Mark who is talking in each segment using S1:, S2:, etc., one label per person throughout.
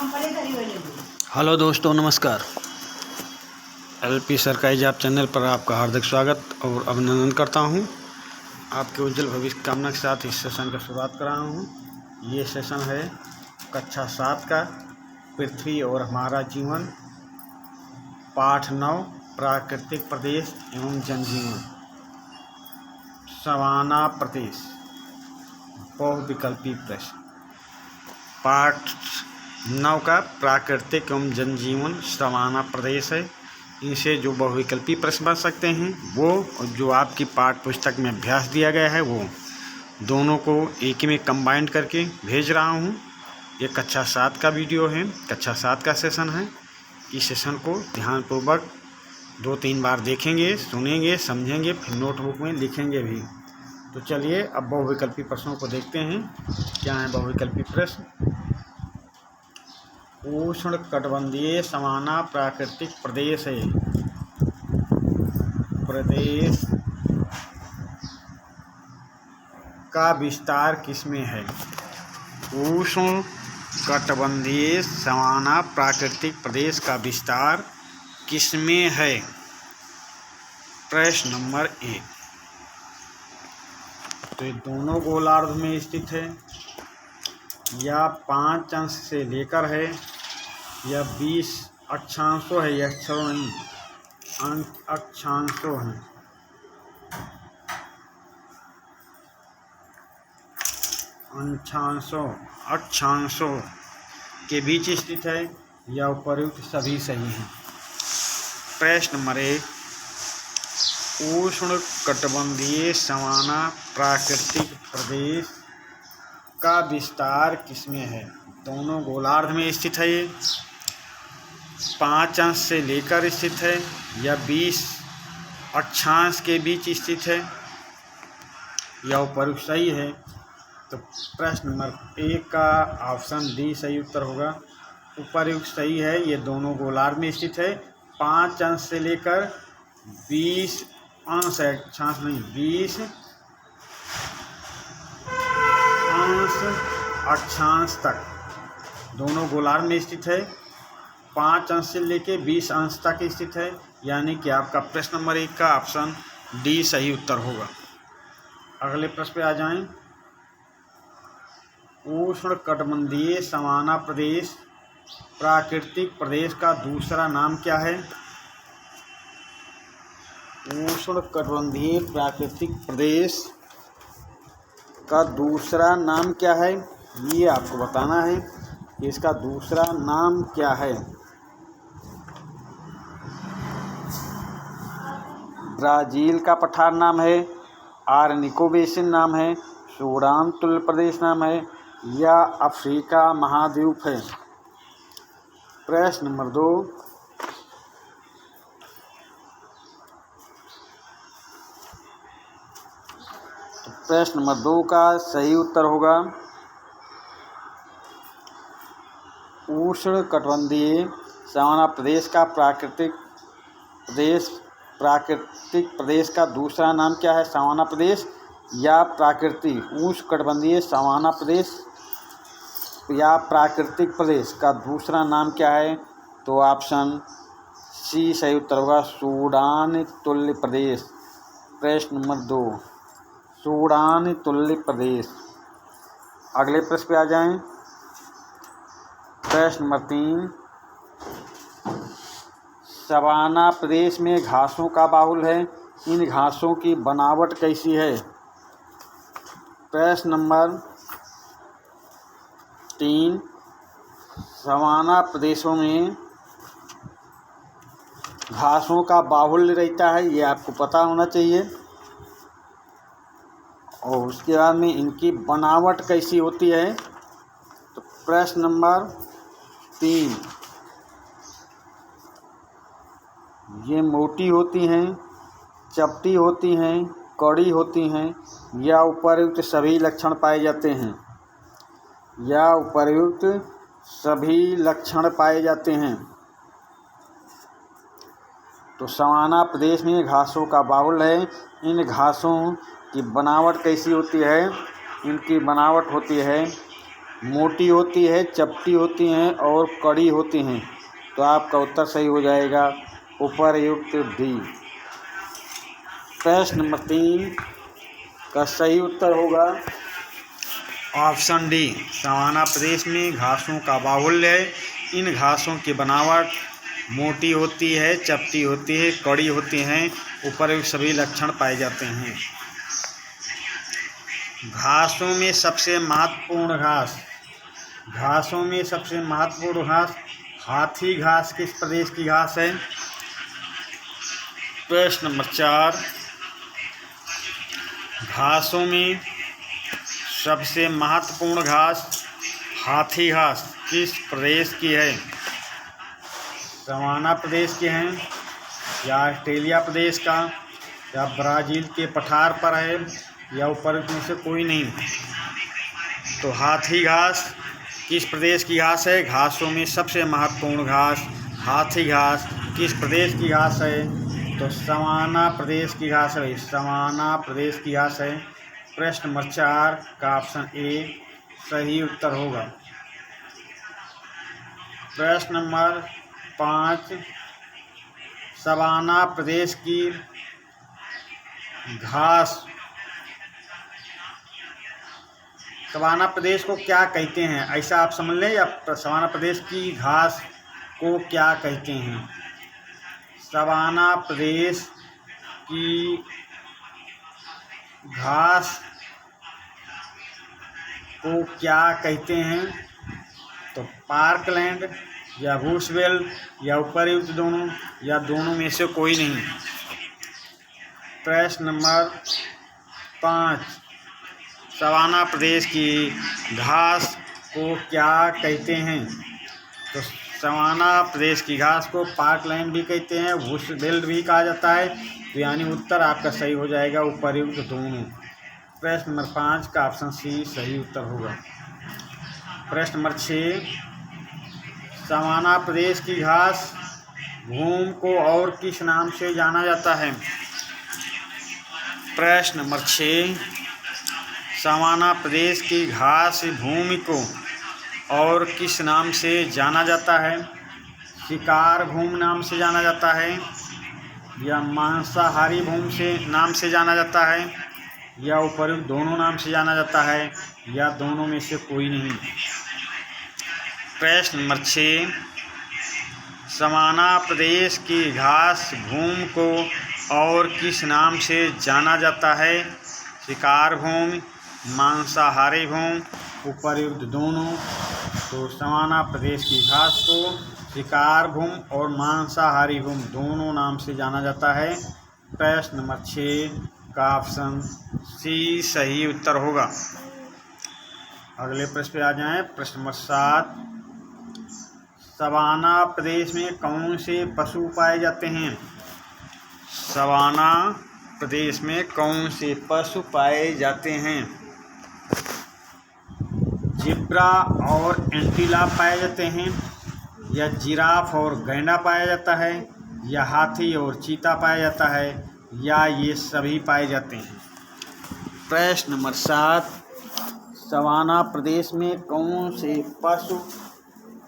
S1: Hello दोस्तों, नमस्कार। LP सरकारी जॉब चैनल पर आपका हार्दिक स्वागत और अभिनंदन करता हूं। आपके उज्जवल भविष्य की कामना के साथ इस सेशन का शुरुआत कर रहा हूं। ये सेशन है कक्षा 7 का पृथ्वी और हमारा जीवन, पाठ 9 प्राकृतिक प्रदेश एवं जनजीवन, सवाना प्रदेश, बहुविकल्पी प्रश्न। पाठ 9 का प्राकृतिक एवं जनजीवन सवाना प्रदेश है। इनसे जो बहुविकल्पी प्रश्न बन सकते हैं वो, और जो आपकी पाठ पुस्तक में अभ्यास दिया गया है वो, दोनों को एक ही में कंबाइंड करके भेज रहा हूँ। ये कक्षा 7 का वीडियो है, कक्षा 7 का सेशन है। इस सेशन को ध्यानपूर्वक 2-3 बार देखेंगे, सुनेंगे, समझेंगे, फिर नोटबुक में लिखेंगे भी। तो चलिए अब बहुविकल्पी प्रश्नों को देखते हैं। क्या है बहुविकल्पी प्रश्न? उष्णकटिबंधीय सवाना प्राकृतिक प्रदेश है। प्रदेश का विस्तार किसमें है? उष्णकटिबंधीय सवाना प्राकृतिक प्रदेश का विस्तार किसमें है? प्रश्न नंबर 1। तो ये दोनों गोलार्ध में स्थित है, या 5 अंश से लेकर है, या 20 अक्षांशों है, या अक्षांशों है। अक्षांशों के बीच स्थित है, या उपर्युक्त सभी सही हैं। प्रश्न नंबर 1। उष्णकटिबंधीय सवाना प्राकृतिक प्रदेश का विस्तार किसमें है? दोनों गोलार्ध में स्थित है, ये 5 अंश से लेकर स्थित है, या 20 अक्षांश के बीच स्थित है, या उपर्युक्त सही है। तो प्रश्न नंबर 1 का ऑप्शन डी सही उत्तर होगा। उपर्युक्त सही है, ये दोनों गोलार्ध में स्थित है। 5 अंश से लेकर 20 अंश है, अक्षांश नहीं, 20 अंश अक्षांश तक दोनों गोलार्ध में स्थित है। 5 अंश से लेकर 20 अंश तक स्थित है, यानी कि आपका प्रश्न नंबर 1 का ऑप्शन डी सही उत्तर होगा। अगले प्रश्न पे आ जाएं। उष्णकटिबंधीय सवाना प्रदेश प्राकृतिक प्रदेश का दूसरा नाम क्या है? उष्णकटिबंधीय प्राकृतिक प्रदेश का दूसरा नाम क्या है, ये आपको बताना है कि इसका दूसरा नाम क्या है। ब्राज़ील का पठार नाम है, आर्निको बेसिन नाम है, सूडान तुल्य प्रदेश नाम है, या अफ्रीका महाद्वीप है। प्रश्न नंबर 2। प्रश्न नंबर 2 का सही उत्तर होगा उष्णकटिबंधीय सवाना प्रदेश का प्राकृतिक प्रदेश का दूसरा नाम क्या है? सवाना प्रदेश या प्राकृतिक? उष्णकटिबंधीय सवाना प्रदेश या प्राकृतिक प्रदेश का दूसरा नाम क्या है? तो ऑप्शन सी सही उत्तर होगा, सूडान तुल्य प्रदेश। प्रश्न नंबर 2, सूडान तुल्य प्रदेश। अगले प्रश्न पे आ जाएं। प्रश्न नंबर 3। सवाना प्रदेश में घासों का बाहुल है, इन घासों की बनावट कैसी है? प्रश्न नंबर 3। सवाना प्रदेशों में घासों का बाहुल्य रहता है, ये आपको पता होना चाहिए। और उसके बाद में इनकी बनावट कैसी होती है? तो प्रश्न नंबर 3। ये मोटी होती हैं, चपटी होती हैं, कड़ी होती हैं, या उपर्युक्त सभी लक्षण पाए जाते हैं, या उपर्युक्त सभी लक्षण पाए जाते हैं। तो सवाना प्रदेश में घासों का बाहुल है, इन घासों की बनावट कैसी होती है? इनकी बनावट होती है मोटी होती है, चपटी होती हैं और कड़ी होती हैं। तो आपका उत्तर सही हो जाएगा उपर्युक्त डी। प्रश्न नंबर 3 का सही उत्तर होगा ऑप्शन डी। सवाना प्रदेश में घासों का बाहुल्य है। इन घासों की बनावट मोटी होती है, चपटी होती है, कड़ी होती हैं। उपर्युक्त सभी लक्षण पाए जाते हैं। घासों में सबसे महत्वपूर्ण घास हाथी घास किस प्रदेश की घास है? प्रश्न नंबर 4 घासों में सबसे महत्वपूर्ण घास हाथी घास किस प्रदेश की है? सवाना प्रदेश के हैं, या ऑस्ट्रेलिया प्रदेश का, या ब्राज़ील के पठार पर है, या उपर्युक्त में से कोई नहीं। तो हाथी घास किस प्रदेश की घास है? घासों में सबसे महत्वपूर्ण घास हाथी घास किस प्रदेश की घास है? तो सवाना प्रदेश की घास है। सवाना प्रदेश की घास है। प्रश्न नंबर 4 का ऑप्शन ए सही उत्तर होगा। प्रश्न नंबर 5 सवाना प्रदेश की घास, सवाना प्रदेश को क्या कहते हैं, ऐसा आप समझ लें, या सवाना प्रदेश की घास को क्या कहते हैं? सवाना प्रदेश की घास को क्या कहते हैं? तो पार्कलैंड, या रूसवेल, या उपर्युक्त दोनों, या दोनों में से कोई नहीं। प्रश्न नंबर 5 सवाना प्रदेश की घास को क्या कहते हैं? तो सवाना प्रदेश की घास को पार्कलैंड भी कहते हैं, रूसवेल भी कहा जाता है। तो यानी उत्तर आपका सही हो जाएगा उपर्युक्त दोनों। प्रश्न नंबर 5 का ऑप्शन सी सही उत्तर होगा। प्रश्न नंबर 6 सवाना प्रदेश की घास भूमि को और किस नाम से जाना जाता है? प्रश्न नंबर 6 सवाना प्रदेश की घास भूमि को और किस नाम से जाना जाता है? शिकार भूमि नाम से जाना जाता है, या मांसाहारी भूमि से नाम से जाना जाता है, या उपर्युक्त दोनों नाम से जाना जाता है, या दोनों में से कोई नहीं। प्रश्न नंबर 6 सवाना प्रदेश की घास भूमि को और किस नाम से जाना जाता है? शिकार भूमि, मांसाहारी भूमि, उपर्युक्त दोनों। तो सवाना प्रदेश की घास को शिकार भूमि और मांसाहारी भूमि दोनों नाम से जाना जाता है। प्रश्न नंबर 6 का ऑप्शन सी सही उत्तर होगा। अगले प्रश्न पे आ जाएं। प्रश्न नंबर 7 सवाना प्रदेश में कौन से पशु पाए जाते हैं? सवाना प्रदेश में कौन से पशु पाए जाते हैं? ज़ेब्रा और एंटीलोप पाए जाते हैं, या जिराफ और गैंडा पाया जाता है, या हाथी और चीता पाया जाता है, या ये सभी पाए जाते हैं? प्रश्न नंबर 7 सवाना प्रदेश में कौन से पशु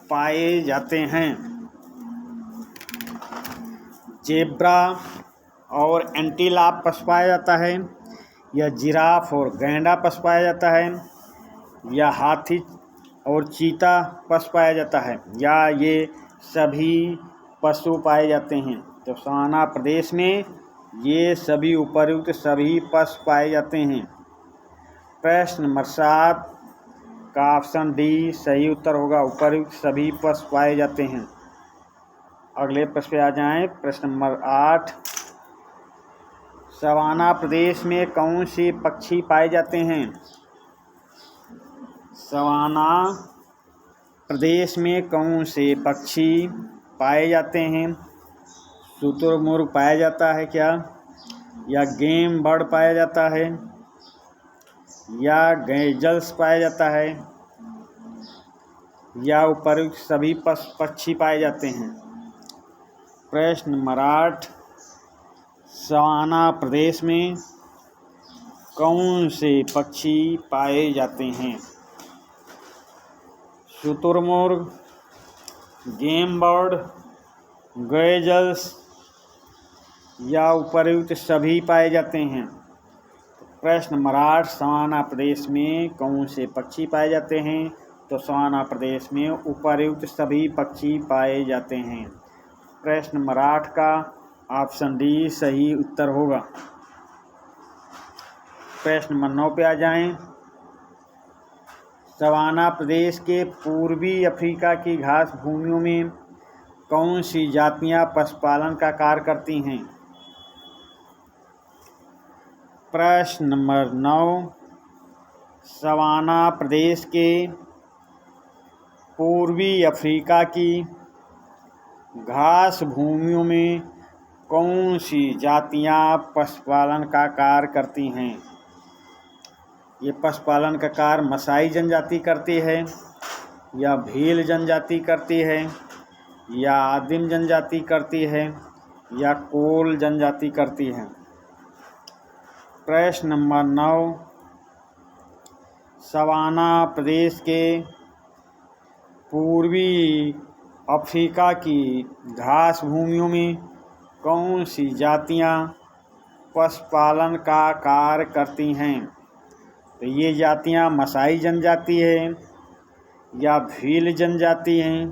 S1: पाए जाते हैं? ज़ेब्रा और एंटीलोप पशु पाया जाता है, या जिराफ और गैंडा पशु पाया जाता है, या हाथी और चीता पशु पाया जाता है, या ये सभी पशु पाए जाते हैं? तो सवाना प्रदेश में ये सभी उपर्युक्त सभी पशु पाए जाते हैं। प्रश्न नंबर 7 का ऑप्शन डी सही उत्तर होगा, उपर्युक्त सभी पशु पाए जाते हैं। अगले प्रश्न पे आ जाएं। प्रश्न नंबर 8 सवाना प्रदेश में कौन से पक्षी पाए जाते हैं? सवाना प्रदेश में कौन से पक्षी पाए जाते हैं? शुतुरमुर्ग पाया जाता है क्या, या गेम बर्ड पाया जाता है, या गैजल्स पाया जाता है, या उपर्युक्त सभी पक्षी पाए जाते हैं? प्रश्न नंबर 8 सवाना प्रदेश में कौन से पक्षी पाए जाते हैं? शुतुरमुर्ग, गेम बर्ड, गैजल्स या उपर्युक्त सभी पाए जाते हैं। प्रश्न नंबर 8, सवाना प्रदेश में कौन से पक्षी पाए जाते हैं? तो सवाना प्रदेश में उपर्युक्त सभी पक्षी पाए जाते हैं। प्रश्न नंबर 8 का ऑप्शन डी सही उत्तर होगा। प्रश्न नंबर 9 पे आ जाएं। सवाना प्रदेश के पूर्वी अफ्रीका की घास भूमियों में कौन सी जातियां पशुपालन का कार्य करती हैं? प्रश्न नंबर 9, सवाना प्रदेश के पूर्वी अफ्रीका की घास भूमियों में कौन सी जातियां पशुपालन का कार्य करती हैं? ये पशुपालन का कार्य मसाई जनजाति करती है, या भील जनजाति करती है, या आदिम जनजाति करती है, या कोल जनजाति करती है। प्रश्न नंबर 9, सवाना प्रदेश के पूर्वी अफ्रीका की घास भूमियों में कौन सी जातियां पशुपालन का कार्य करती हैं? तो ये जातियां मसाई जनजाति है, या भील जनजाति हैं,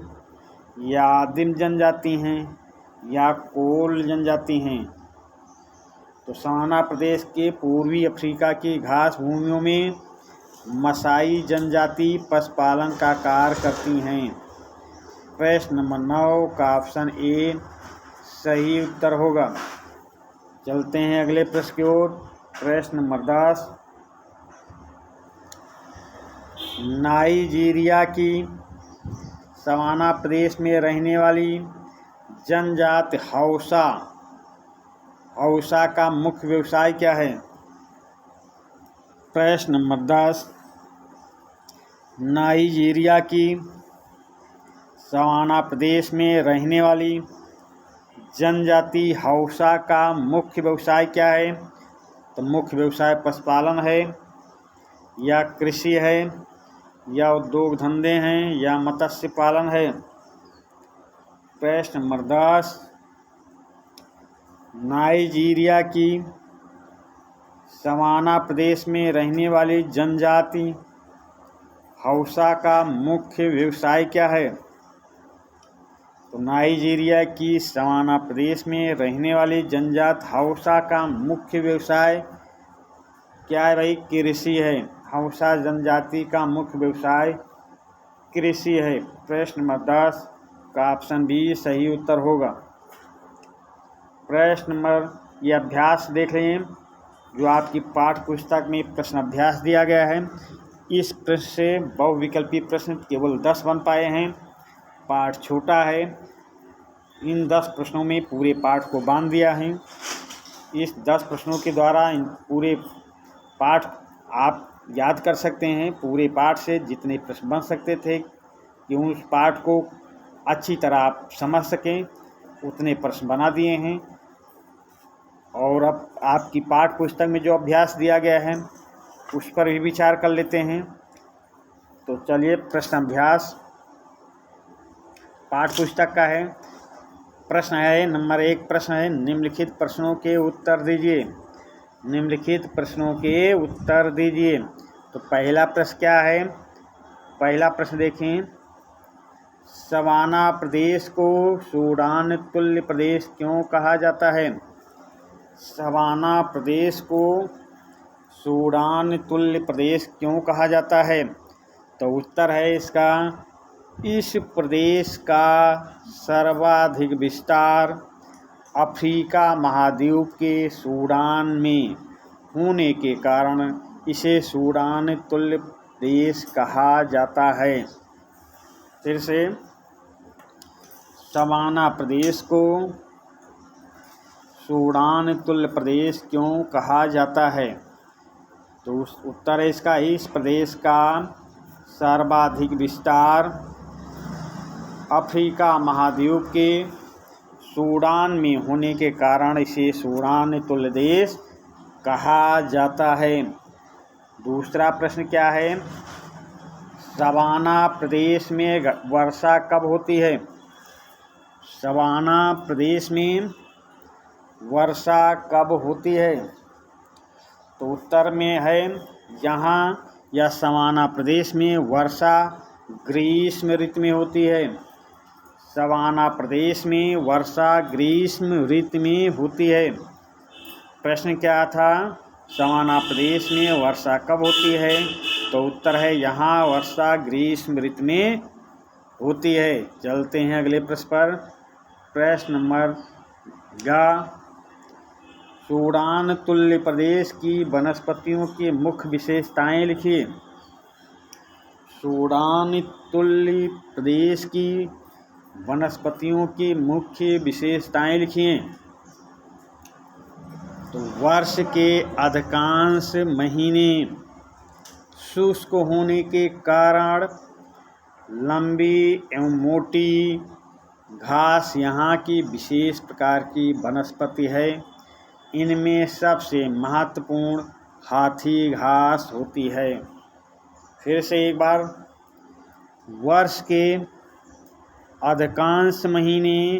S1: या आदिम जनजाति हैं, या कोल जनजाति हैं। तो सवाना प्रदेश के पूर्वी अफ्रीका की घास भूमियों में मसाई जनजाति पशुपालन का कार्य करती हैं। प्रश्न नंबर 9 का ऑप्शन ए सही उत्तर होगा। चलते हैं अगले प्रश्न की ओर। प्रश्न नंबर 10, नाइजीरिया की सवाना प्रदेश में रहने वाली जनजाति हौसा का मुख्य व्यवसाय क्या है? प्रश्न नंबर 10, नाइजीरिया की सवाना प्रदेश में रहने वाली जनजाति हौसा का मुख्य व्यवसाय क्या है? तो मुख्य व्यवसाय पशुपालन है, या कृषि है, या उद्योग धंधे हैं, या मत्स्य पालन है। प्रश्न नंबर 10, नाइजीरिया की सवाना प्रदेश में रहने वाली जनजाति हौसा का मुख्य व्यवसाय क्या है? तो नाइजीरिया की सवाना प्रदेश में रहने वाली जनजाति हौसा का मुख्य व्यवसाय क्या है भाई? कृषि है। हौसा जनजाति का मुख्य व्यवसाय कृषि है। प्रश्न नंबर 10 का ऑप्शन बी सही उत्तर होगा। प्रश्न नंबर ये अभ्यास देख रहे हैं जो आपकी पाठ्य पुस्तक में प्रश्न अभ्यास दिया गया है। इस प्रश्न से बहुविकल्पी प्रश्न केवल 10 बन पाए हैं। पाठ छोटा है। इन 10 प्रश्नों में पूरे पाठ को बांध दिया है। इस 10 प्रश्नों के द्वारा इन पूरे पाठ आप याद कर सकते हैं। पूरे पाठ से जितने प्रश्न बन सकते थे कि उस पाठ को अच्छी तरह आप समझ सकें उतने प्रश्न बना दिए हैं। और अब आपकी पाठ्य पुस्तक में जो अभ्यास दिया गया है उस पर भी विचार कर लेते हैं। तो चलिए प्रश्न अभ्यास पाठ्य पुस्तक का है। प्रश्न है नंबर 1 प्रश्न है, निम्नलिखित प्रश्नों के उत्तर दीजिए। निम्नलिखित प्रश्नों के उत्तर दीजिए। तो पहला प्रश्न क्या है? पहला प्रश्न देखें, सवाना प्रदेश को सूडान तुल्य प्रदेश क्यों कहा जाता है? सवाना प्रदेश को सूडान तुल्य प्रदेश क्यों कहा जाता है? तो उत्तर है इसका, इस प्रदेश का सर्वाधिक विस्तार अफ्रीका महाद्वीप के सूडान में होने के कारण इसे सूडान तुल्य प्रदेश कहा जाता है। फिर से, सवाना प्रदेश को सूडान तुल्य प्रदेश क्यों कहा जाता है? तो उत्तर है इसका, इस प्रदेश का सर्वाधिक विस्तार अफ्रीका महाद्वीप के सूडान में होने के कारण इसे सूडान तुल्य देश कहा जाता है। दूसरा प्रश्न क्या है? सवाना प्रदेश में वर्षा कब होती है? सवाना प्रदेश में वर्षा कब होती है? तो उत्तर में है यहाँ या सवाना प्रदेश में वर्षा ग्रीष्म ऋतु में होती है। सवाना प्रदेश में वर्षा ग्रीष्म ऋतु में होती है। प्रश्न क्या था? सवाना प्रदेश में वर्षा कब होती है? तो उत्तर है यहाँ वर्षा ग्रीष्म ऋतु में होती है। चलते हैं अगले प्रश्न पर। प्रश्न नंबर ग सूडान तुल्य प्रदेश की वनस्पतियों की मुख्य विशेषताएं लिखिए। सूडान तुल्य प्रदेश की वनस्पतियों की मुख्य विशेषताएं लिखिए। तो वर्ष के अधिकांश महीने शुष्क होने के कारण लंबी एवं मोटी घास यहाँ की विशेष प्रकार की वनस्पति है। इनमें सबसे महत्वपूर्ण हाथी घास होती है। फिर से एक बार, वर्ष के अधिकांश महीने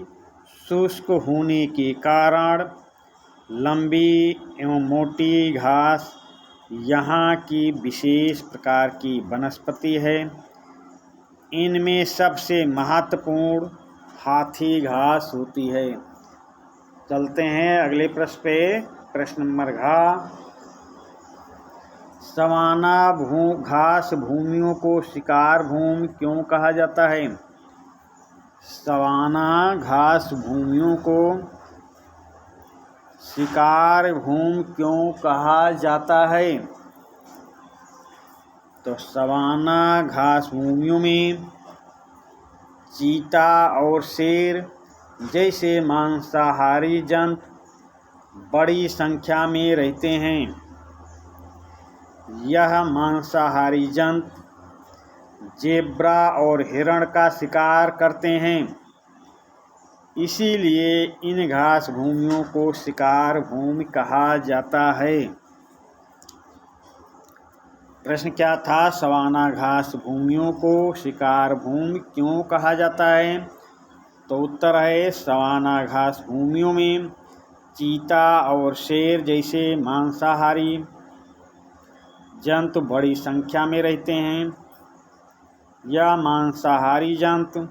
S1: शुष्क होने के कारण लंबी एवं मोटी घास यहाँ की विशेष प्रकार की वनस्पति है। इनमें सबसे महत्वपूर्ण हाथी घास होती है। चलते हैं अगले प्रश्न पे। प्रश्न नंबर घ सवाना घास भूमियों को शिकार भूमि क्यों कहा जाता है? सवाना घास भूमियों को शिकार भूमि क्यों कहा जाता है? तो सवाना घास भूमियों में चीता और शेर जैसे मांसाहारी जंतु बड़ी संख्या में रहते हैं। यह मांसाहारी जंतु जेब्रा और हिरण का शिकार करते हैं। इसीलिए इन घास भूमियों को शिकार भूमि कहा जाता है। प्रश्न क्या था? सवाना घास भूमियों को शिकार भूमि क्यों कहा जाता है? तो उत्तर है सवाना घास भूमियों में चीता और शेर जैसे मांसाहारी जंतु बड़ी संख्या में रहते हैं। यह मांसाहारी जंतु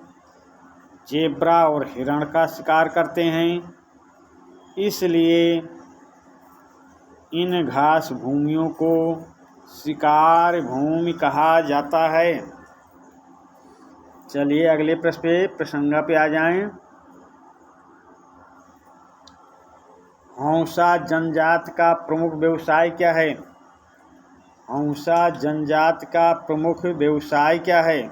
S1: जेब्रा और हिरण का शिकार करते हैं। इसलिए इन घास भूमियों को शिकार भूमि कहा जाता है। चलिए अगले प्रश्न पे प्रसंगा पे आ जाएं। हौसा जनजाति का प्रमुख व्यवसाय क्या है? हौसा जनजाति का प्रमुख व्यवसाय क्या है?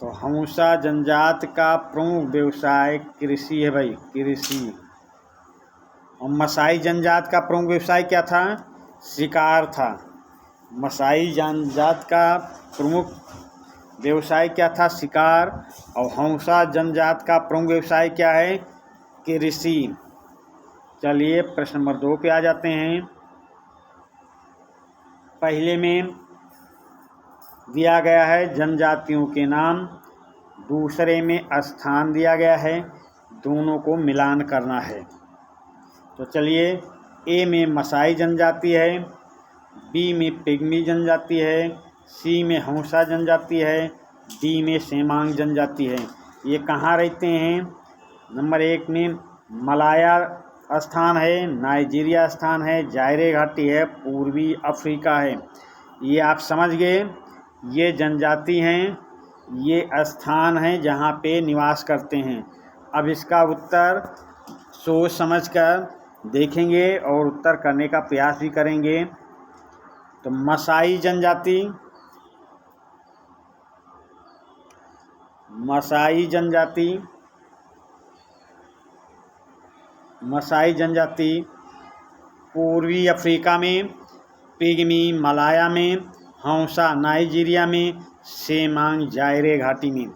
S1: तो हौसा जनजाति का प्रमुख व्यवसाय कृषि है भाई, कृषि। और मसाई जनजाति का प्रमुख व्यवसाय क्या था? शिकार था। मसाई जनजाति का प्रमुख व्यवसाय क्या था? शिकार। और हौसा जनजाति का प्रमुख व्यवसाय क्या है? कृषि। चलिए प्रश्न नंबर 2 पे आ जाते हैं। पहले में दिया गया है जनजातियों के नाम, दूसरे में स्थान दिया गया है, दोनों को मिलान करना है। तो चलिए, ए में मसाई जनजाति है, बी में पिग्मी जनजाति है, सी में हौसा जनजाति है, डी में सेमांग जनजाति है। ये कहाँ रहते हैं? नंबर 1 में मलाया स्थान है, नाइजीरिया स्थान है, जायरे घाटी है, पूर्वी अफ्रीका है। ये आप समझ गए। ये जनजाति हैं, ये स्थान हैं जहाँ पे निवास करते हैं। अब इसका उत्तर सोच समझ कर देखेंगे और उत्तर करने का प्रयास भी करेंगे। तो मसाई जनजाति, मसाई जनजाति पूर्वी अफ्रीका में, पिग्मी मलाया में, हौसा नाइजीरिया में, सेमांग जायरे घाटी में।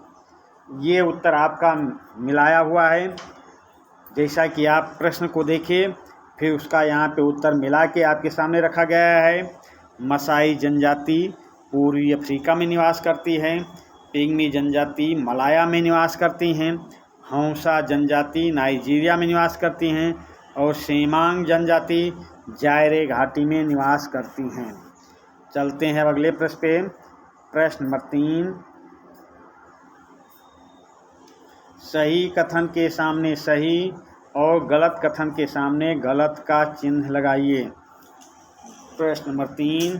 S1: ये उत्तर आपका मिलाया हुआ है। जैसा कि आप प्रश्न को देखिए, फिर उसका यहाँ पे उत्तर मिला के आपके सामने रखा गया है। मसाई जनजाति पूर्वी अफ्रीका में निवास करती है। पिग्मी जनजाति मलाया में निवास करती हैं। हौसा जनजाति नाइजीरिया में निवास करती हैं और सेमांग जनजाति जायरे घाटी में निवास करती हैं। चलते हैं अब अगले प्रश्न पे। प्रश्न नंबर 3, सही कथन के सामने सही और गलत कथन के सामने गलत का चिन्ह लगाइए। प्रश्न नंबर 3,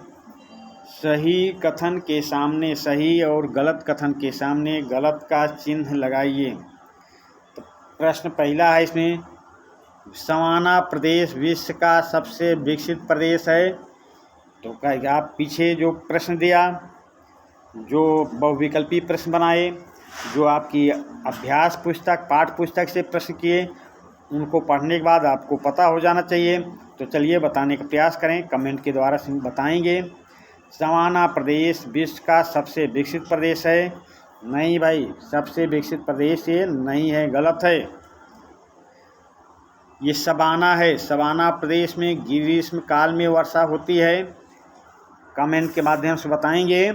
S1: सही कथन के सामने सही और गलत कथन के सामने गलत का चिन्ह लगाइए। तो प्रश्न पहला है इसमें, सवाना प्रदेश विश्व का सबसे विकसित प्रदेश है। तो क्या आप पीछे जो प्रश्न दिया, जो बहुविकल्पी प्रश्न बनाए, जो आपकी अभ्यास पुस्तक पाठ्य पुस्तक से प्रश्न किए, उनको पढ़ने के बाद आपको पता हो जाना चाहिए। तो चलिए बताने का प्रयास करें, कमेंट के द्वारा बताएंगे। सवाना प्रदेश विश्व का सबसे विकसित प्रदेश है। नहीं भाई, सबसे विकसित प्रदेश ये नहीं है, गलत है। ये सवाना है। सवाना प्रदेश में ग्रीष्म काल में वर्षा होती है। कमेंट के माध्यम से बताएंगे।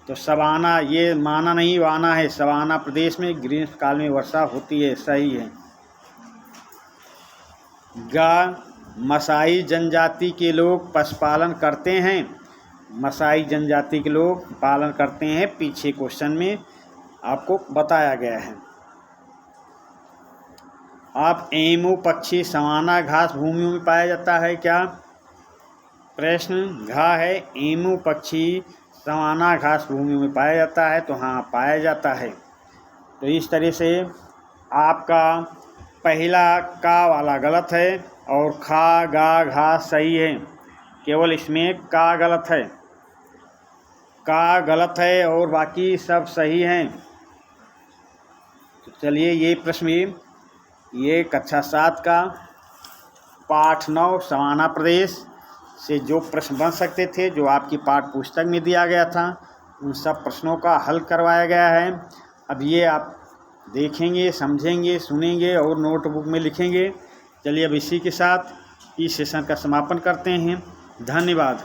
S1: तो सवाना ये माना नहीं, वाना है। सवाना प्रदेश में ग्रीष्म काल में वर्षा होती है, सही है। मसाई जनजाति के लोग पशुपालन करते हैं। मसाई जनजाति के लोग पालन करते हैं, पीछे क्वेश्चन में आपको बताया गया है। आप एमू पक्षी सवाना घास भूमियों में पाया जाता है क्या? प्रश्न घ है, एमू पक्षी सवाना घास भूमियों में पाया जाता है। तो हाँ, पाया जाता है। तो इस तरह से आपका पहला का वाला गलत है और खा गा घास सही है। केवल इसमें का गलत है, का गलत है और बाकी सब सही हैं। तो चलिए ये प्रश्न, ये कक्षा 7 का पाठ 9 सवाना प्रदेश से जो प्रश्न बन सकते थे, जो आपकी पाठ्य पुस्तक में दिया गया था, उन सब प्रश्नों का हल करवाया गया है। अब ये आप देखेंगे, समझेंगे, सुनेंगे और नोटबुक में लिखेंगे। चलिए अब इसी के साथ इस सेशन का समापन करते हैं। धन्यवाद।